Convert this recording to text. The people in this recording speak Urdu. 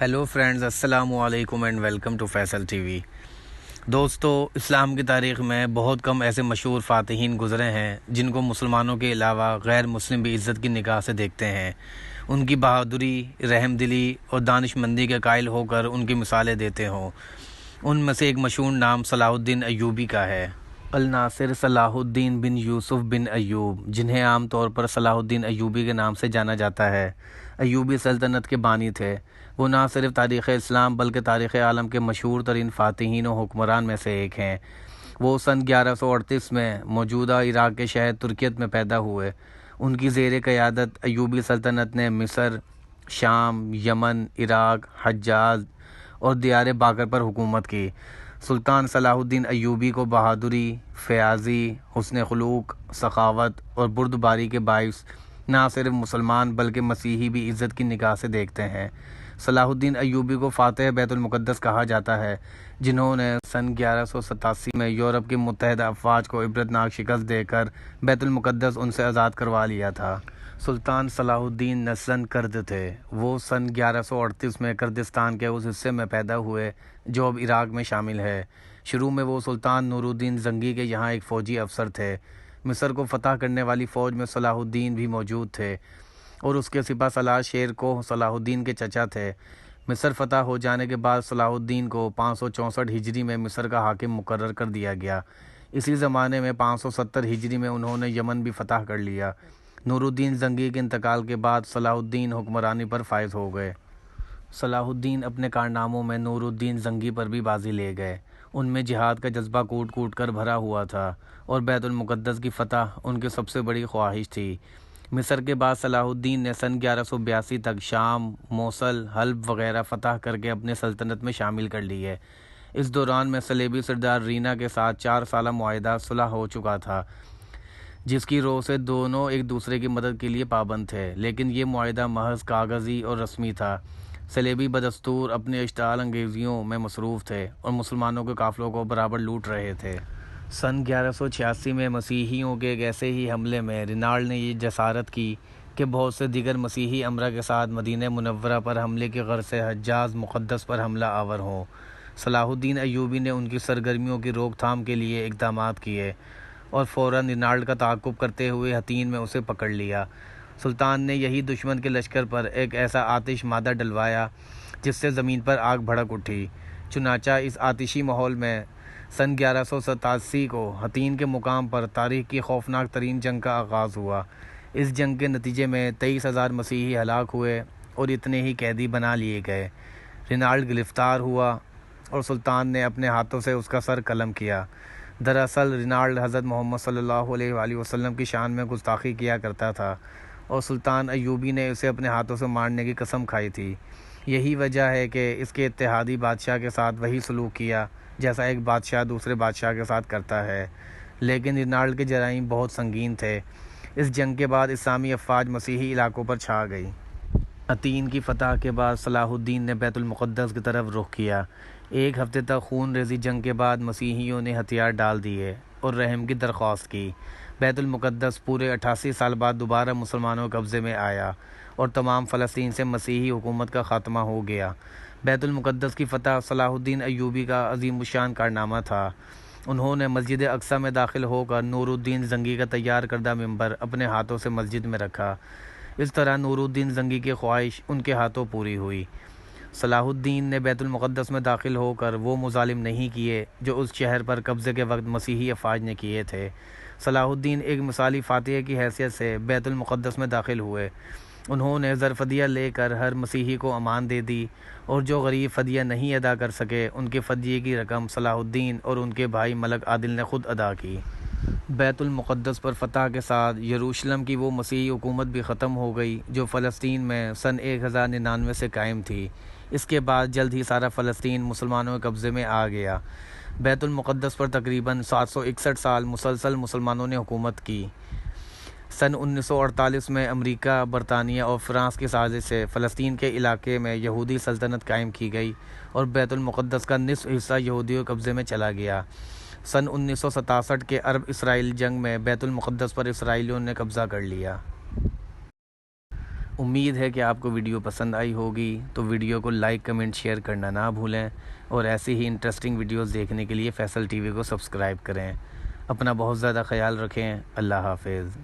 ہیلو فرینڈز، السلام علیکم and welcome to Faisal T V. دوستو، اسلام کی تاریخ میں بہت کم ایسے مشہور فاتحین گزرے ہیں جن کو مسلمانوں کے علاوہ غیر مسلم بھی عزت کی نگاہ سے دیکھتے ہیں۔ ان کی بہادری، رحم دلی اور دانش مندی کے قائل ہو کر ان کی مثالیں دیتے ہوں۔ ان میں سے ایک مشہور نام صلاح الدین ایوبی کا ہے۔ الناصر صلاح الدین بن یوسف بن ایوب، جنہیں عام طور پر صلاح الدین ایوبی کے نام سے جانا جاتا ہے، ایوبی سلطنت کے بانی تھے۔ وہ نہ صرف تاریخ اسلام بلکہ تاریخ عالم کے مشہور ترین فاتحین و حکمران میں سے ایک ہیں۔ وہ سن 1138 میں موجودہ عراق کے شہر ترکیت میں پیدا ہوئے۔ ان کی زیر قیادت ایوبی سلطنت نے مصر، شام، یمن، عراق، حجاز اور دیار باکر پر حکومت کی۔ سلطان صلاح الدین ایوبی کو بہادری، فیاضی، حسن خلق، سخاوت اور بردباری کے باعث نہ صرف مسلمان بلکہ مسیحی بھی عزت کی نگاہ سے دیکھتے ہیں۔ صلاح الدین ایوبی کو فاتح بیت المقدس کہا جاتا ہے، جنہوں نے سن 1187 میں یورپ کی متحدہ افواج کو عبرتناک شکست دے کر بیت المقدس ان سے آزاد کروا لیا تھا۔ سلطان صلاح الدین نسلاً کرد تھے۔ وہ سن 1138 میں کردستان کے اس حصے میں پیدا ہوئے جو اب عراق میں شامل ہے۔ شروع میں وہ سلطان نور الدین زنگی کے یہاں ایک فوجی افسر تھے۔ مصر کو فتح کرنے والی فوج میں صلاح الدین بھی موجود تھے اور اس کے سپہ سالار شیر کوہ صلاح الدین کے چچا تھے۔ مصر فتح ہو جانے کے بعد صلاح الدین کو 564 ہجری میں مصر کا حاکم مقرر کر دیا گیا۔ اسی زمانے میں 570 ہجری میں انہوں نے یمن بھی فتح کر لیا۔ نور الدین زنگی کے انتقال کے بعد صلاح الدین حکمرانی پر فائز ہو گئے۔ صلاح الدین اپنے کارناموں میں نور الدین زنگی پر بھی بازی لے گئے۔ ان میں جہاد کا جذبہ کوٹ کوٹ کر بھرا ہوا تھا اور بیت المقدس کی فتح ان کی سب سے بڑی خواہش تھی۔ مصر کے بعد صلاح الدین نے سن 1182 تک شام، موصل، حلب وغیرہ فتح کر کے اپنے سلطنت میں شامل کر لیے۔ اس دوران میں صلیبی سردار رینا کے ساتھ 4 سالہ معاہدہ صلح ہو چکا تھا، جس کی رو سے دونوں ایک دوسرے کی مدد کے لیے پابند تھے، لیکن یہ معاہدہ محض کاغذی اور رسمی تھا۔ صلیبی بدستور اپنے اشتعال انگیزیوں میں مصروف تھے اور مسلمانوں کے قافلوں کو برابر لوٹ رہے تھے۔ سن 1186 میں مسیحیوں کے ایک ایسے ہی حملے میں رینالڈ نے یہ جسارت کی کہ بہت سے دیگر مسیحی امرا کے ساتھ مدینہ منورہ پر حملے کی غرض سے حجاز مقدس پر حملہ آور ہوں۔ صلاح الدین ایوبی نے ان کی سرگرمیوں کی روک تھام کے لیے اقدامات کیے اور فوراً رینالڈ کا تعاقب کرتے ہوئے حتین میں اسے پکڑ لیا۔ سلطان نے یہی دشمن کے لشکر پر ایک ایسا آتش مادہ ڈلوایا جس سے زمین پر آگ بھڑک اٹھی۔ چنانچہ اس آتشی ماحول میں سن 1187 کو حتین کے مقام پر تاریخ کی خوفناک ترین جنگ کا آغاز ہوا۔ اس جنگ کے نتیجے میں 23,000 مسیحی ہلاک ہوئے اور اتنے ہی قیدی بنا لیے گئے۔ رینالڈ گرفتار ہوا اور سلطان نے اپنے ہاتھوں سے اس کا سر قلم کیا۔ دراصل رینالڈ حضرت محمد صلی اللہ علیہ وآلہ وسلم کی شان میں گستاخی کیا کرتا تھا اور سلطان ایوبی نے اسے اپنے ہاتھوں سے مارنے کی قسم کھائی تھی۔ یہی وجہ ہے کہ اس کے اتحادی بادشاہ کے ساتھ وہی سلوک کیا جیسا ایک بادشاہ دوسرے بادشاہ کے ساتھ کرتا ہے، لیکن رینالڈ کے جرائم بہت سنگین تھے۔ اس جنگ کے بعد اسلامی افواج مسیحی علاقوں پر چھا گئی۔ حتین کی فتح کے بعد صلاح الدین نے بیت المقدس کی طرف رخ کیا۔ ایک ہفتے تک خون ریزی جنگ کے بعد مسیحیوں نے ہتھیار ڈال دیے اور رحم کی درخواست کی۔ بیت المقدس پورے 88 سال بعد دوبارہ مسلمانوں کے قبضے میں آیا اور تمام فلسطین سے مسیحی حکومت کا خاتمہ ہو گیا۔ بیت المقدس کی فتح صلاح الدین ایوبی کا عظیم الشان کارنامہ تھا۔ انہوں نے مسجد اقصیٰ میں داخل ہو کر نور الدین زنگی کا تیار کردہ منبر اپنے ہاتھوں سے مسجد میں رکھا۔ اس طرح نور الدین زنگی کی خواہش ان کے ہاتھوں پوری ہوئی۔ صلاح الدین نے بیت المقدس میں داخل ہو کر وہ مظالم نہیں کیے جو اس شہر پر قبضے کے وقت مسیحی افواج نے کیے تھے۔ صلاح الدین ایک مثالی فاتح کی حیثیت سے بیت المقدس میں داخل ہوئے۔ انہوں نے زر فدیہ لے کر ہر مسیحی کو امان دے دی اور جو غریب فدیہ نہیں ادا کر سکے ان کے فدیے کی رقم صلاح الدین اور ان کے بھائی ملک عادل نے خود ادا کی۔ بیت المقدس پر فتح کے ساتھ یروشلم کی وہ مسیحی حکومت بھی ختم ہو گئی جو فلسطین میں سن 1099 سے قائم تھی۔ اس کے بعد جلد ہی سارا فلسطین مسلمانوں کے قبضے میں آ گیا۔ بیت المقدس پر تقریباً 761 سال مسلسل مسلمانوں نے حکومت کی۔ سن 1948 میں امریکہ، برطانیہ اور فرانس کی سازش سے فلسطین کے علاقے میں یہودی سلطنت قائم کی گئی اور بیت المقدس کا نصف حصہ یہودیوں کے قبضے میں چلا گیا۔ سن 1967 کے عرب اسرائیل جنگ میں بیت المقدس پر اسرائیلیوں نے قبضہ کر لیا۔ امید ہے کہ آپ کو ویڈیو پسند آئی ہوگی، تو ویڈیو کو لائک کمنٹ شیئر کرنا نہ بھولیں، اور ایسی ہی انٹرسٹنگ ویڈیوز دیکھنے کے لیے فیصل ٹی وی کو سبسکرائب کریں۔ اپنا بہت زیادہ خیال رکھیں۔ اللہ حافظ۔